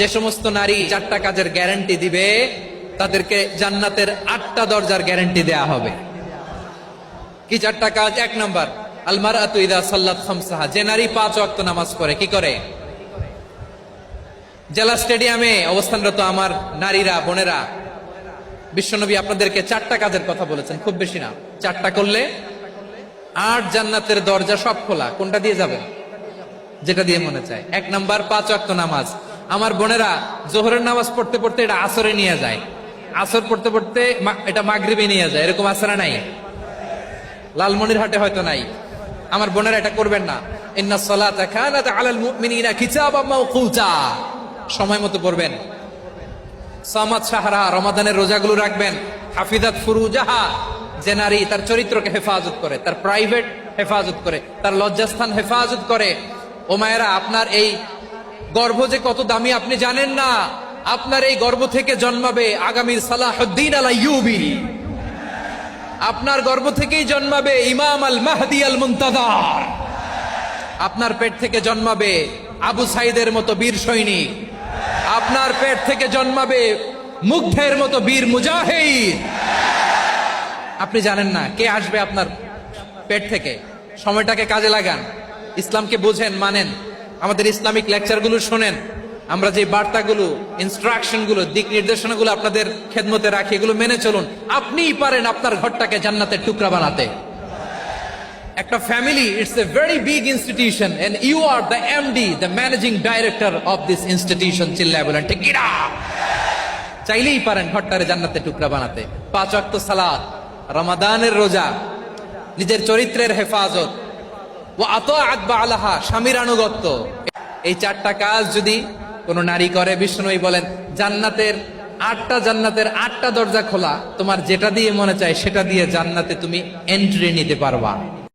যে সমস্ত নারী 4টা কাজের গ্যারান্টি দিবে তাদেরকে জান্নাতের 8টা দরজার গ্যারান্টি দেয়া হবে। কি 4টা কাজ? 1 নাম্বার, আল মারআতু ইযা সাল্লাত খামসাহা, যে নারী 5 ওয়াক্ত নামাজ পড়ে। কি করে? জেলা স্টেডিয়ামে অবস্থানরত আমার নারীরা, বোনেরা, বিশ্বনবী আপনাদেরকে 4টা কাজের কথা বলেছেন, খুব বেশি না। 4টা করলে 8 জান্নাতের দরজা সব খোলা। কোনটা দিয়ে যাবেন? যেটা দিয়ে মনে চায়। 1 নাম্বার 5 ওয়াক্ত নামাজ। আমার বোনেরা জোহরের নামাজ পড়তে পড়তে এটা আসরে নিয়ে যায়, আসর পড়তে পড়তে এটা মাগরিবে নিয়ে যায়। এরকম আসরা নাই? লালমনিরহাটে হয়তো নাই। আমার বোনেরা এটা করবেন না। ইন্নাস সালাতা কানাত আলাল মুমিনিনা কিতাবাম মাওকুতা, সময় মতো পড়বেন। সামাত শাহরা, রমাদানের রোজাগুলো রাখবেন। হাফিজাত ফুরুজাহা, যে নারী তার চরিত্রকে হেফাজত করে, তার প্রাইভেট হেফাজত করে, তার লজ্জাস্থান হেফাজত করে। ও মায়েরা, আপনার এই গর্ভ যে কত দামি আপনি জানেন না। আপনার এই গর্ভ থেকে জন্মাবে আগামীর সালাহুদ্দিন আল আইয়ুবী। আপনার গর্ভ থেকেই জন্মাবে ইমাম আল মাহদি আল মুনতাযার। আপনার পেট থেকে জন্মাবে আবু সাইদের মতো বীর সৈনিক। আপনার পেট থেকে জন্মাবে মুগ্ধের মতো বীর মুজাহিদ। আপনি জানেন না কে আসবে আপনার পেট থেকে। সময়টাকে কাজে লাগান, ইসলামকে বুঝেন, মানেন, আমাদের ইসলামিক লেকচারগুলো শোনেন। আমরা যে বার্তাগুলো, ইনস্ট্রাকশনগুলো, দিক নির্দেশনাগুলো আপনাদের খেদমতে রাখি, এগুলো মেনে চলুন। আপনিই পারেন আপনার ঘরটাকে জান্নাতের টুকরা বানাতে। একটা family, it's a very big institution and you are the MD, the managing director of this institution. চিল্লায় বলেন ঠিক কিনা? চাইলেই পারেন ঘরটারে জান্নাতের টুকরা বানাতে। 5 ওয়াক্ত সালাত, রমাদানের রোজা, নিজের চরিত্রের হেফাজত, ও আতাআত বালাহা, স্বামীর আনুগত্য। এই 4টা কাজ যদি কোন নারী করে, বিষ্ণুই বলেন জান্নাতের 8টা দরজা খোলা। তোমার যেটা দিয়ে মনে চায় সেটা দিয়ে জান্নাতে তুমি এন্ট্রি নিতে পারবা।